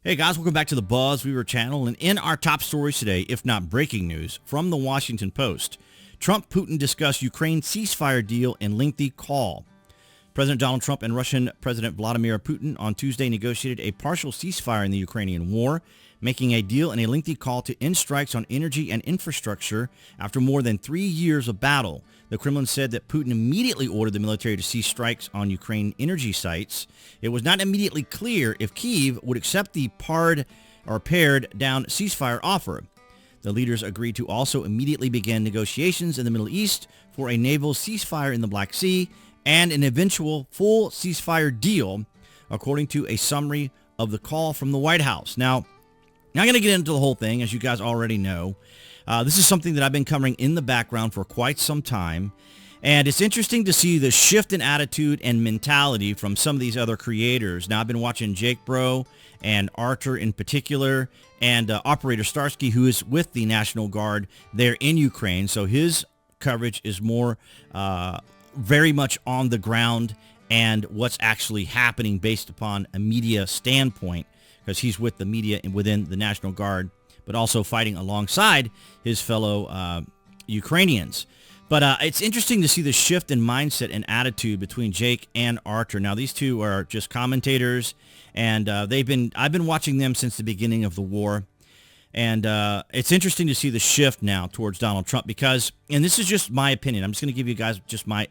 Hey guys, welcome back to the BuzWeaver channel. And in our top stories today, if not breaking news, from the Washington Post, Trump-Putin discuss Ukraine ceasefire deal in lengthy call. President Donald Trump and Russian President Vladimir Putin on Tuesday negotiated a partial ceasefire in the Ukrainian war, making a deal in a lengthy call to end strikes on energy and infrastructure after more than 3 years of battle. The Kremlin said that Putin immediately ordered the military to cease strikes on Ukraine energy sites. It was not immediately clear if Kyiv would accept the pared down ceasefire offer. The leaders agreed to also immediately begin negotiations in the Middle East for a naval ceasefire in the Black Sea and an eventual full ceasefire deal, according to a summary of the call from the White House. Now, I'm not going to get into the whole thing, as you guys already know. This is something that I've been covering in the background for quite some time, and it's interesting to see the shift in attitude and mentality from some of these other creators. Now, I've been watching Jake Bro and Arthur in particular, and Operator Starsky, who is with the National Guard there in Ukraine, so his coverage is more very much on the ground and what's actually happening based upon a media standpoint, because he's with the media and within the National Guard, but also fighting alongside his fellow Ukrainians. But it's interesting to see the shift in mindset and attitude between Jake and Arthur. Now, these two are just commentators, and I've been watching them since the beginning of the war. And it's interesting to see the shift now towards Donald Trump because, and this is just my opinion, I'm just going to give you guys just my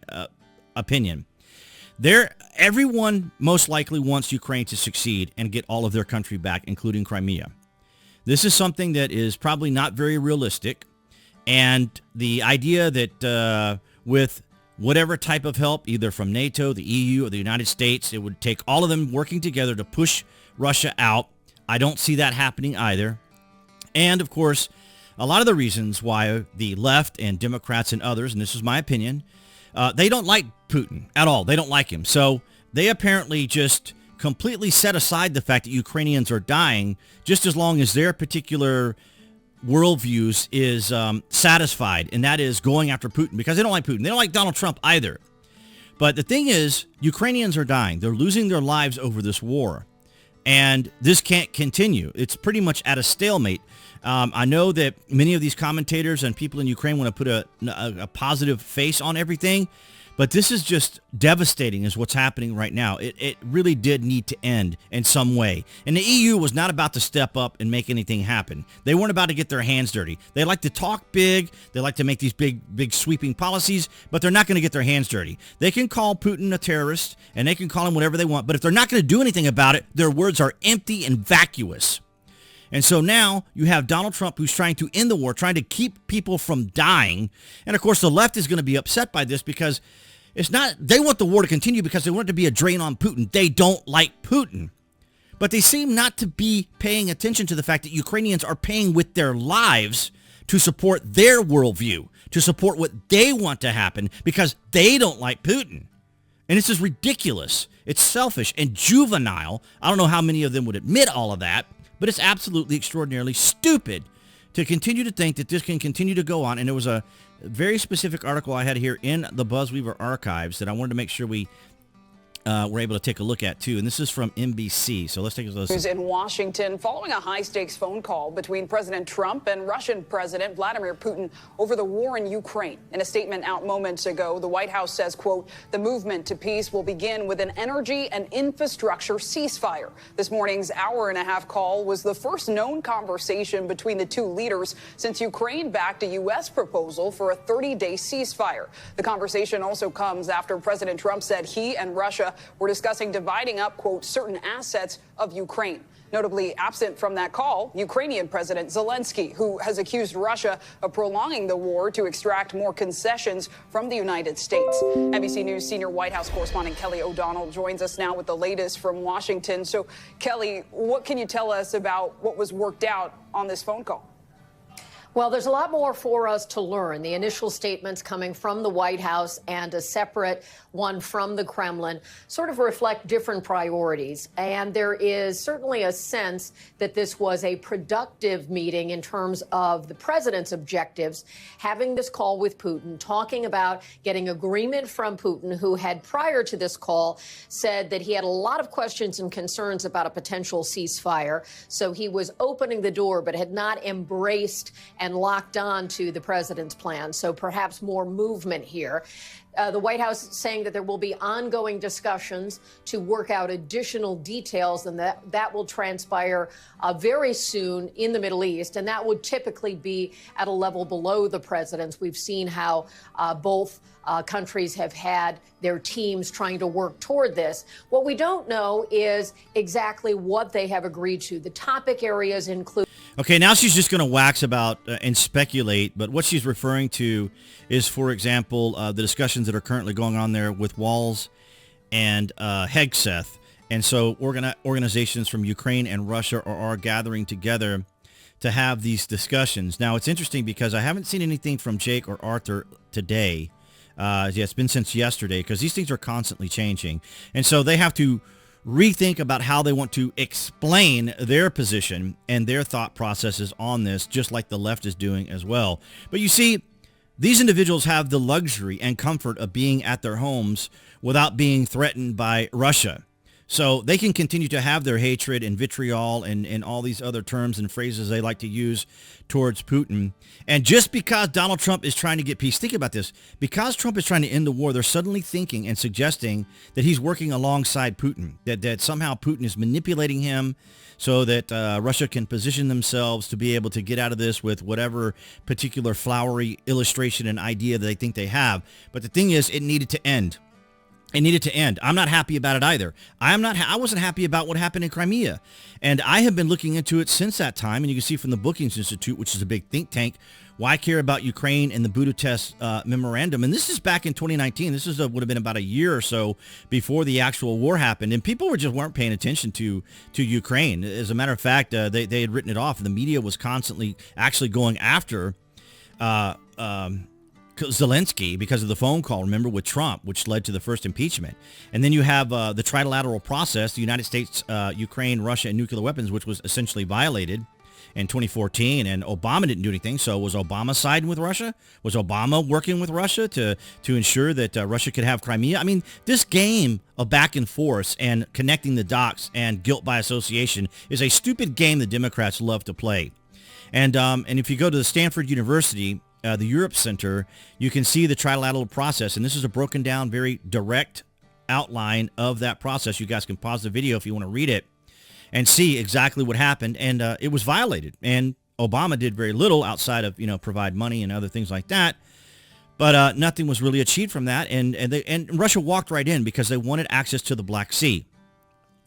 opinion. Everyone most likely wants Ukraine to succeed and get all of their country back, including Crimea. This is something that is probably not very realistic. And the idea that with whatever type of help, either from NATO, the EU, or the United States, it would take all of them working together to push Russia out. I don't see that happening either. And, of course, a lot of the reasons why the left and Democrats and others, and this is my opinion, they don't like Putin at all. They don't like him. So they apparently just completely set aside the fact that Ukrainians are dying just as long as their particular worldviews is satisfied, and that is going after Putin, because they don't like Putin. They don't like Donald Trump either. But the thing is, Ukrainians are dying. They're losing their lives over this war. And this can't continue. It's pretty much at a stalemate. I know that many of these commentators and people in Ukraine want to put a positive face on everything, but this is just devastating is what's happening right now. It really did need to end in some way. And the EU was not about to step up and make anything happen. They weren't about to get their hands dirty. They like to talk big. They like to make these big sweeping policies, but they're not going to get their hands dirty. They can call Putin a terrorist, and they can call him whatever they want, but if they're not going to do anything about it, their words are empty and vacuous. And so now you have Donald Trump, who's trying to end the war, trying to keep people from dying. And, of course, the left is going to be upset by this because it's not, they want the war to continue because they want it to be a drain on Putin. They don't like Putin. But they seem not to be paying attention to the fact that Ukrainians are paying with their lives to support their worldview, to support what they want to happen because they don't like Putin. And this is ridiculous. It's selfish and juvenile. I don't know how many of them would admit all of that, but it's absolutely extraordinarily stupid to continue to think that this can continue to go on. And there was a very specific article I had here in the BuzWeaver archives that I wanted to make sure we were able to take a look at, too. And this is from NBC. So let's take a listen. News in Washington following a high-stakes phone call between President Trump and Russian President Vladimir Putin over the war in Ukraine. In a statement out moments ago, the White House says, quote, the movement to peace will begin with an energy and infrastructure ceasefire. This morning's hour-and-a-half call was the first known conversation between the two leaders since Ukraine backed a U.S. proposal for a 30-day ceasefire. The conversation also comes after President Trump said he and Russia were discussing dividing up, quote, certain assets of Ukraine. Notably absent from that call, Ukrainian President Zelenskyy, who has accused Russia of prolonging the war to extract more concessions from the United States. NBC News senior White House correspondent Kelly O'Donnell joins us now with the latest from Washington. So, Kelly, what can you tell us about what was worked out on this phone call? Well, there's a lot more for us to learn. The initial statements coming from the White House and a separate one from the Kremlin sort of reflect different priorities. And there is certainly a sense that this was a productive meeting in terms of the president's objectives, having this call with Putin, talking about getting agreement from Putin, who had prior to this call said that he had a lot of questions and concerns about a potential ceasefire. So he was opening the door, but had not embraced and locked on to the president's plan. So perhaps more movement here. The White House saying that there will be ongoing discussions to work out additional details, and that will transpire very soon in the Middle East. And that would typically be at a level below the president's. We've seen how both countries have had their teams trying to work toward this. What we don't know is exactly what they have agreed to. The topic areas include... Okay, now she's just going to wax about and speculate, but what she's referring to is, for example, the discussions that are currently going on there with Walz and Hegseth. And so organizations from Ukraine and Russia are gathering together to have these discussions. Now, it's interesting because I haven't seen anything from Jake or Arthur today. Yeah, it's been since yesterday because these things are constantly changing. And so they have to rethink about how they want to explain their position and their thought processes on this, just like the left is doing as well. But you see, these individuals have the luxury and comfort of being at their homes without being threatened by Russia. So they can continue to have their hatred and vitriol and all these other terms and phrases they like to use towards Putin. And just because Donald Trump is trying to get peace, think about this. Because Trump is trying to end the war, they're suddenly thinking and suggesting that he's working alongside Putin, that somehow Putin is manipulating him so that Russia can position themselves to be able to get out of this with whatever particular flowery illustration and idea that they think they have. But the thing is, it needed to end. It needed to end. I'm not happy about it either. I wasn't happy about what happened in Crimea. And I have been looking into it since that time. And you can see from the Brookings Institute, which is a big think tank, why care about Ukraine and the Budapest memorandum. And this is back in 2019. This would have been about a year or so before the actual war happened. And people weren't paying attention to Ukraine. As a matter of fact, they had written it off. The media was constantly actually going after Zelenskyy because of the phone call, remember, with Trump, which led to the first impeachment. And then you have the trilateral process, the United States, Ukraine, Russia, and nuclear weapons, which was essentially violated in 2014. And Obama didn't do anything. So was Obama siding with Russia? Was Obama working with Russia to ensure that Russia could have Crimea? I mean, this game of back and forth and connecting the dots and guilt by association is a stupid game the Democrats love to play. And if you go to the Stanford University, the Europe Center, you can see the trilateral process. And this is a broken down, very direct outline of that process. You guys can pause the video if you want to read it and see exactly what happened. And it was violated. And Obama did very little outside of, provide money and other things like that. But nothing was really achieved from that. And Russia walked right in because they wanted access to the Black Sea.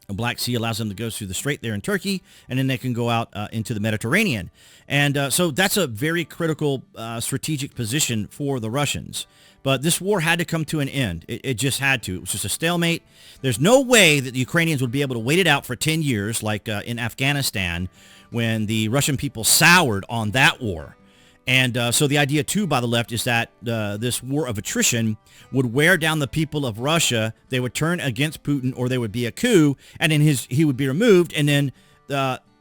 The Black Sea allows them to go through the Strait there in Turkey, and then they can go out into the Mediterranean. And so that's a very critical strategic position for the Russians. But this war had to come to an end. It just had to. It was just a stalemate. There's no way that the Ukrainians would be able to wait it out for 10 years like in Afghanistan when the Russian people soured on that war. And so the idea, too, by the left is that this war of attrition would wear down the people of Russia. They would turn against Putin, or there would be a coup, and then he would be removed, and then,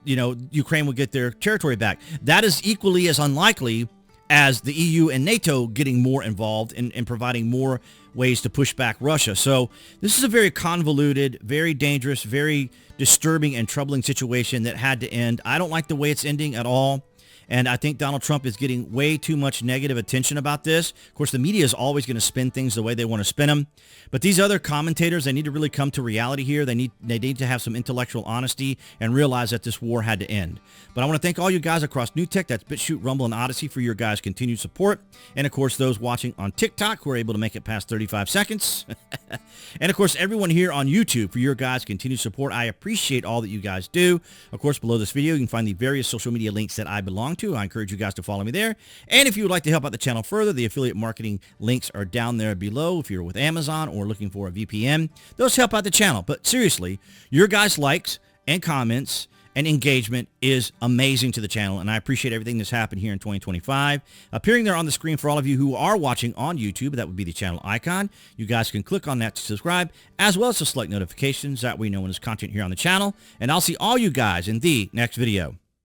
Ukraine would get their territory back. That is equally as unlikely as the EU and NATO getting more involved and providing more ways to push back Russia. So this is a very convoluted, very dangerous, very disturbing and troubling situation that had to end. I don't like the way it's ending at all. And I think Donald Trump is getting way too much negative attention about this. Of course, the media is always going to spin things the way they want to spin them. But these other commentators, they need to really come to reality here. They need to have some intellectual honesty and realize that this war had to end. But I want to thank all you guys across New Tech, that's BitChute, Rumble, and Odyssey, for your guys' continued support. And, of course, those watching on TikTok who are able to make it past 35 seconds. And, of course, everyone here on YouTube for your guys' continued support. I appreciate all that you guys do. Of course, below this video, you can find the various social media links that I belong to. I encourage you guys to follow me there. And if you would like to help out the channel further, the affiliate marketing links are down there below. If you're with Amazon or looking for a VPN, those help out the channel. But seriously, your guys' likes and comments and engagement is amazing to the channel, and I appreciate everything that's happened here in 2025. Appearing there on the screen for all of you who are watching on YouTube, that would be the channel icon. You guys can click on that to subscribe, as well as to select notifications. That way you know when there's content here on the channel, and I'll see all you guys in the next video.